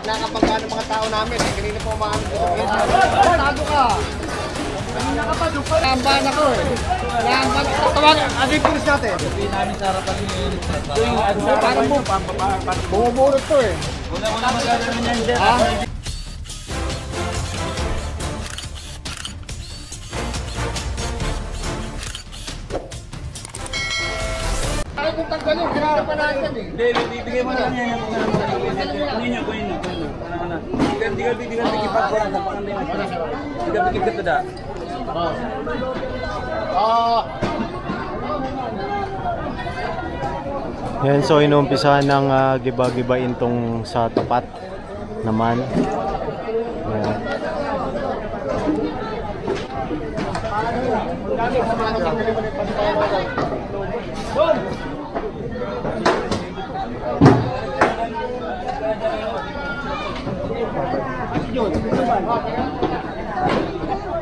nakapagkano mga tao namin. Kanina po mga tago ka. Kanina ka pa, dupa. Lamban ako eh. Lamban. Tawag, ano yung pulis natin? Sabi namin sa harapan niyo yun. Parang mo, bumubulot to eh. Wala magagano niyan dyan. Ha? Ay, kung tanggal yun, ginara pa natin eh. Hindi, bibigay mo lang yan. Kunin nyo. Hindi ka bigipag ko lang sa pakanday mo. Hindi ka bigipag ko da. Yan, so inumpisahan ng giba-gibain tong sa tapat naman. Yan.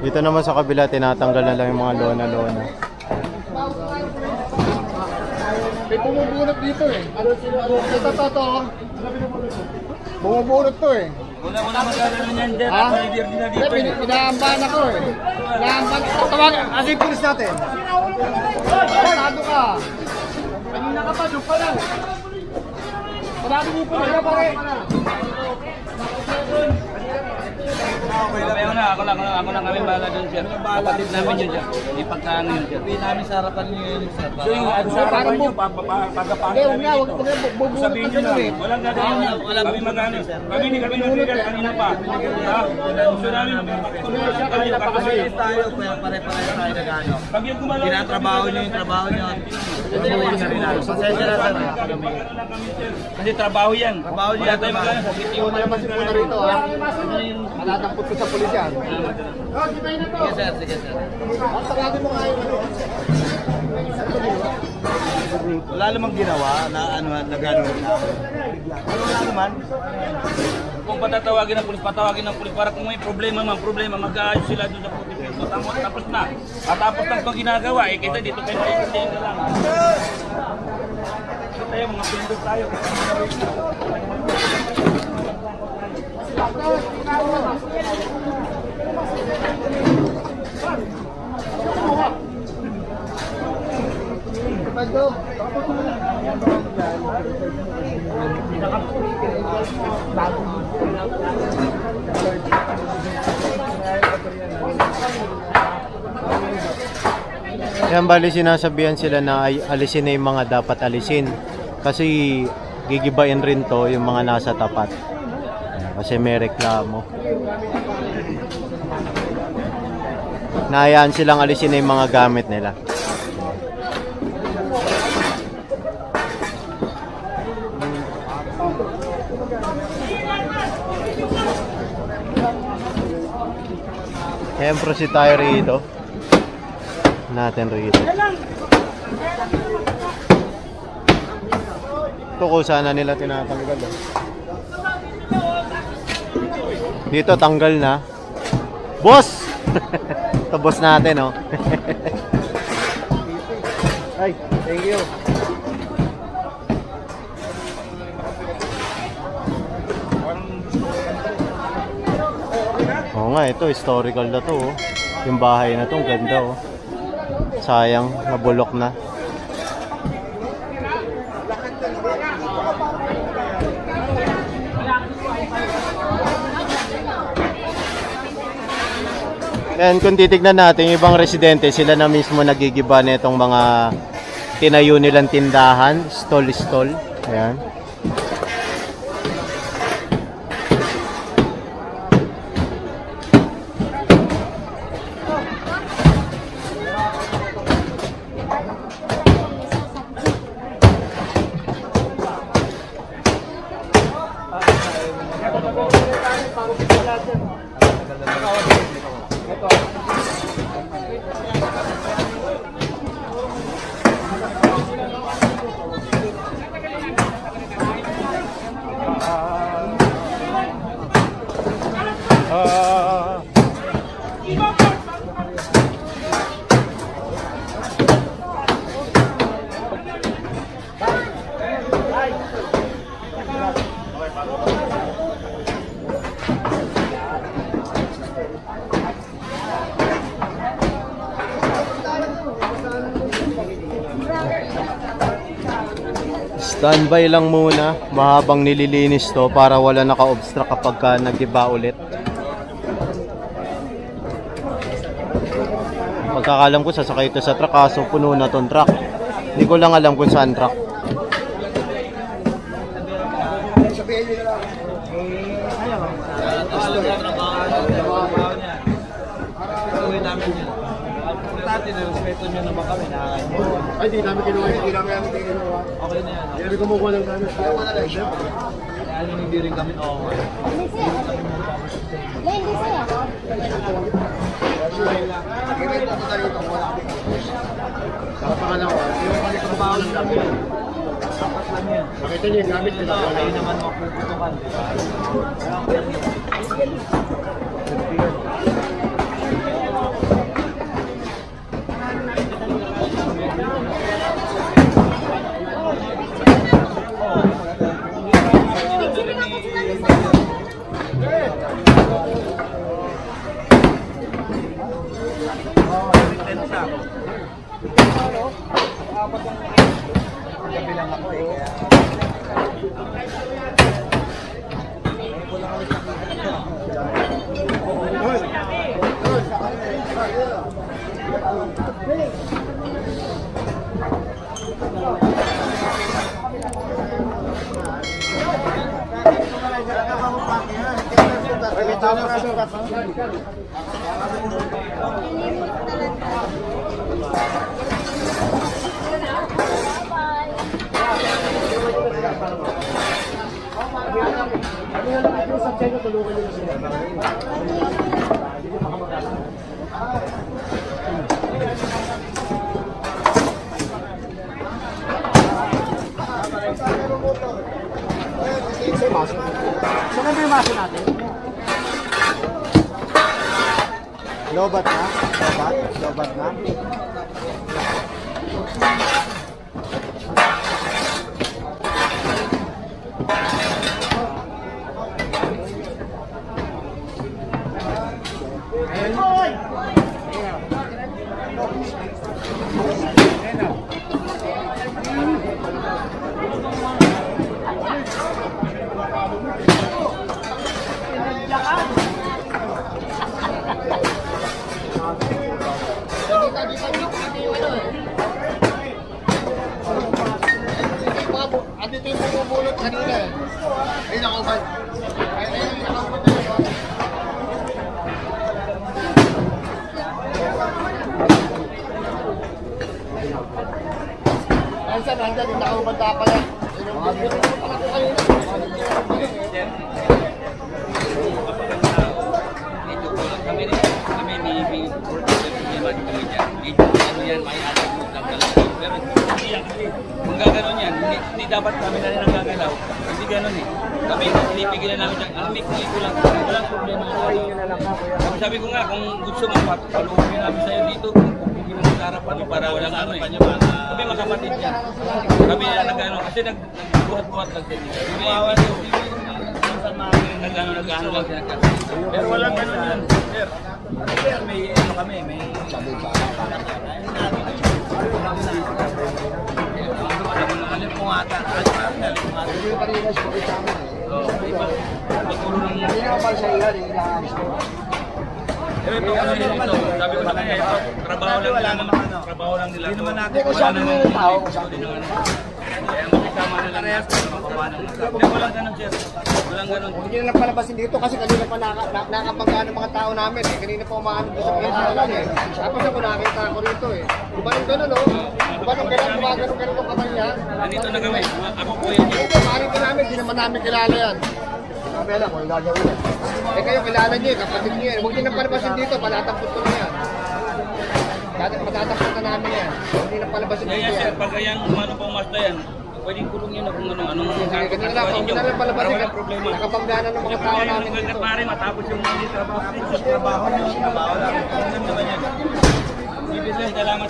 Dito naman sa kabila, tinatanggal na lang yung mga lona-lona. May bumubunot dito eh. Ito. Bumubunot to eh. Wala magagano niyan dyan. Ha? Pinaamban ako eh. Pinaamban. Tawag, ano yung pulis natin? Tago ka. Kanina ka pa, dupa lang. Parado mo po na pare. Ako lang kami bahala dun, sir. Kapatid namin yun, sir. Ipagkaano yun, sir. Sabihin namin sa harapan niyo yun, sir. Parang mo, huwag bubunutin sabihin nyo lang. Walang gagawin. Kami magano. Kami nagbigal kanina pa. Gusto namin. Pagkakalit tayo, pare-pare tayo nagano. Tinatrabaho nyo yung trabaho nyo. Pasensya na, sir. Kasi trabaho yan. Trabaho nyo yan. Ito naman si Puna rito ha. Malatampot ko sa pulis yan. Sige, sir. Sige, sir. Sarado mo nga yung ano. Wala namang ginawa na ano na gano'n na. Wala naman. Kung patawagin ng pulis para kung may problema, mag-aayos sila doon sa pulis. Tapos na. Tapos lang itong ginagawa, eh kita dito kayo naiintindihan na lang. Ito tayo, mga pindot tayo. Yan, bali sinasabihan sila na ay alisin na yung mga dapat alisin. Kasi gigibain rin to yung mga nasa tapat. Kasi may reklamo. Nahayaan silang alisin na yung mga gamit nila. Siyempre si tayo rito. Natin rito. Ito kung sana nila tinatanggal. Dito tanggal na. Boss! Ito boss natin, oh. Ay, thank you. Oo nga, ito historical na to, oh. Yung bahay na to, ang ganda, oh. Sayang, nabulok na. And kung titignan natin, ibang residente, sila na mismo nagigiba nitong mga tinayo nilang tindahan, stall. Ayan. Standby lang muna, mahabang nililinis to para wala naka-obstruct kapag nag-iba ulit. Pagkakalam ko sasakay ito sa truck kaso puno na tong truck. Hindi ko lang alam kung saan truck. Respeto nyo naman kami, nakakanya. Ay, di namin kinuha. Hindi namin kinuha. Okay na yan. Hindi kumukuha lang namin. Kaya nung hindi rin kami okay. Trabaho lang namin. Nakita niyo yung gamit nila. Kayo naman mapuputukan, di ba? Saan ba yung maso natin? Lobat na? Lobat na? Andito yung bumubulot kanina eh. Ayun ako ba? Ayun saan, hanggang yung nakaubanda pa yan. Kung gano'n yan, hindi dapat kami na rin ang gagalaw. Hindi gano'n eh. Kami, pinipigilan namin dyan. Ang mikli ko lang, walang problema. Sabi ko nga, kung gusto mo, paluhin namin sa'yo dito, kung pigilan sa harapan mo para walang ano eh. Kami makapatid yan. Kami na nag-ano, kasi nagbuhat-buhat lang din. Nag-ano lang siya. Pero walang gano'n yan. Sir, may ano kami, may... Alam mo ata. Sabi ko sa kanya, trabaho lang nila. Hindi naman natin kung saan naman tao. Kaya makikama na lang natin. Walang ganun, sir. Walang ganun. Hindi na lang palabasin dito kasi kanina pa nakapagka ng mga tao namin eh. Kanina pa umaano doon sa piyesa lang eh. Tapos ako nakita ako rito eh. Kumanong ganun o. Kumanong ganun, gumagano-ganun ang kamay niya. Nandito na kami. Ako po yan. Hindi, maaaring pa namin. Hindi naman namin kilala yan. Sabi alam mo, yung gagawin yan. Eh kayo kilala niyo eh, kapatid niyo eh. Huwag niyo na palabasin dito, palatampot ko na yan. Dati matatampot na namin yan. Hindi na palabasin dito Kaya sir, yan. pag yung umano pong master yan, pwedeng kulong yun na kung anong Sige, ganun lang. Huwag na lang palabasin. walang problema. Nakapagdana ng mga tao namin dito. Pare, matapos yung mga trabaho nyo, trabaho lang. Ano naman yan? Sige sir, salamat.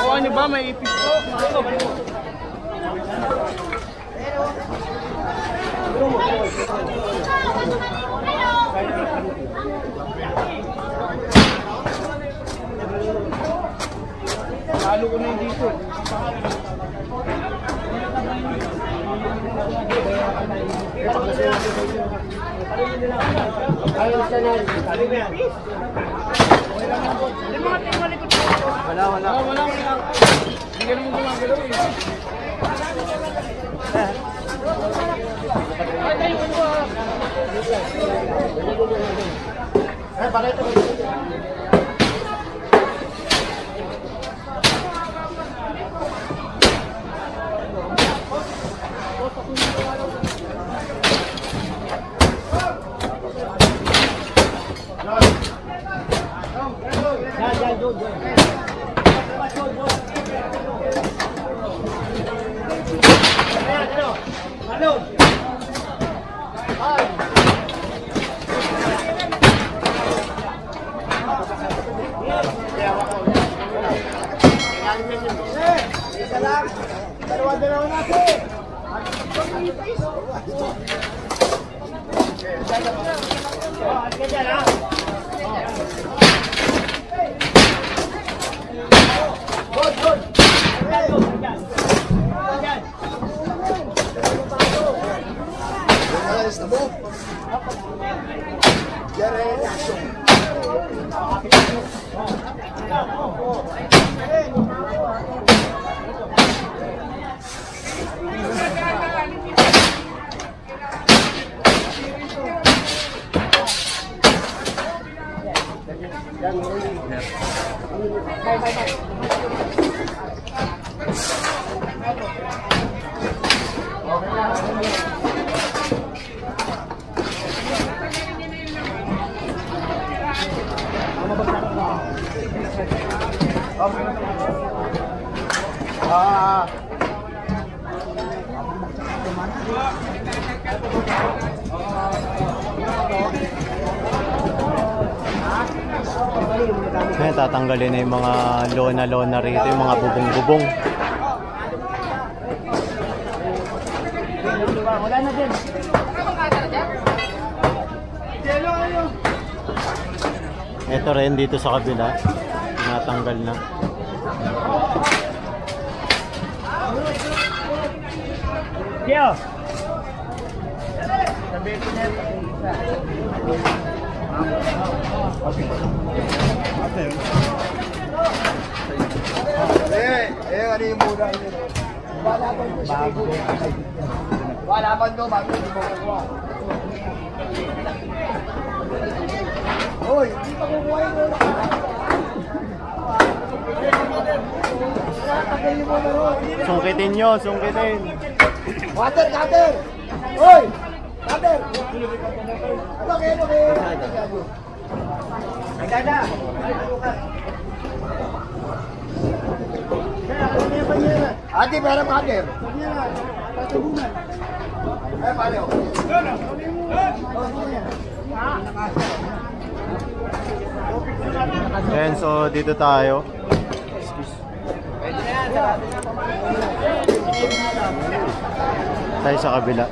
Kuha niyo ba? May ipis po. Lalo ko na yung dito. Wala. Hindi ka naman gumagalaw eh. Bakit ito? Ngayon, tatanggalin na yung mga lona-lona rito, yung mga bubong-bubong. Wala na din. Ito rin dito sa kabila, natanggal na. Kyo! Ano yung muna nyo? Wala pa doon, bago hindi mo kukuha. Hoy, hindi pa kukuha yun doon. Sungkitin nyo, sungkitin. Water, cutter! Hoy! Cutter! Ano kayo, Nagdada! Ate, pera cutter! Eh, paano? Ayan, so dito tayo. Tayo sa kabila.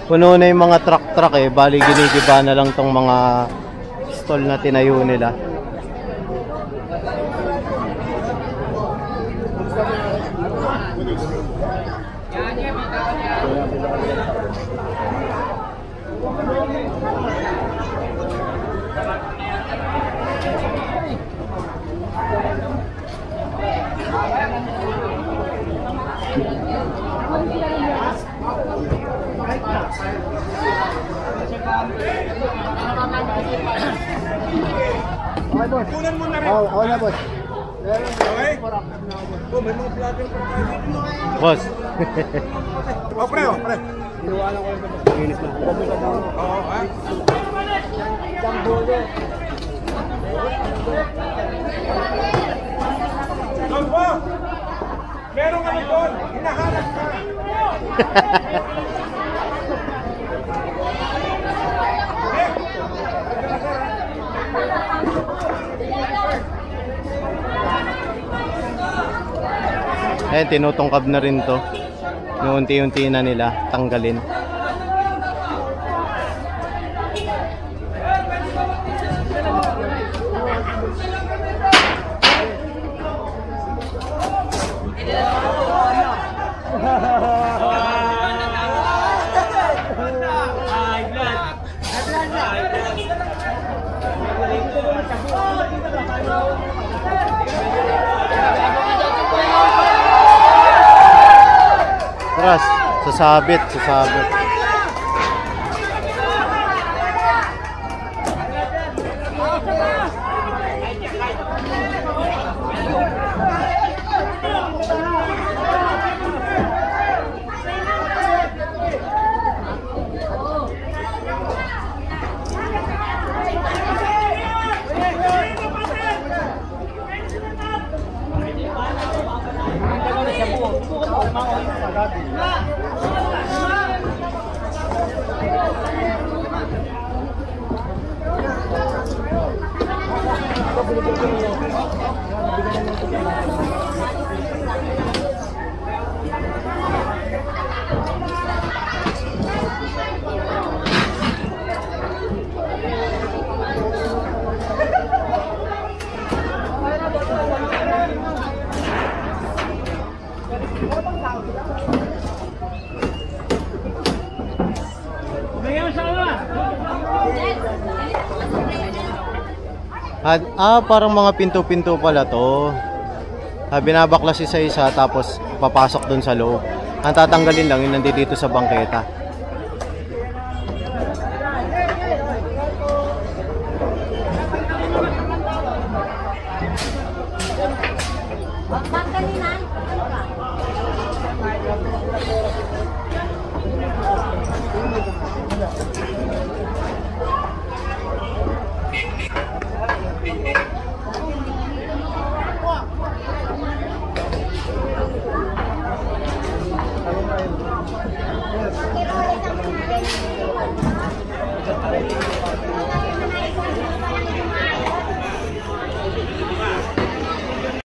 Puno na yung mga truck eh. Bali ginigiba na lang tong mga stall na tinayo nila. Kunan mo na rin. Oo, na boss. Okay? Oh, may mga vlogger pa tayo. Boss. Pre. Inuwalan ko lang ito. Linis na. Oo, ha? Isang bolo. Lombo! Merong ano doon? Hinahanap ka. Eh, tinutungkab na rin to. Unti-unti na nila tanggalin. Tras, sasabit. Parang mga pinto-pinto pala to. Binabaklas isa-isa tapos papasok dun sa loob. Ang tatanggalin lang yung nandito sa bangketa. Bangka ni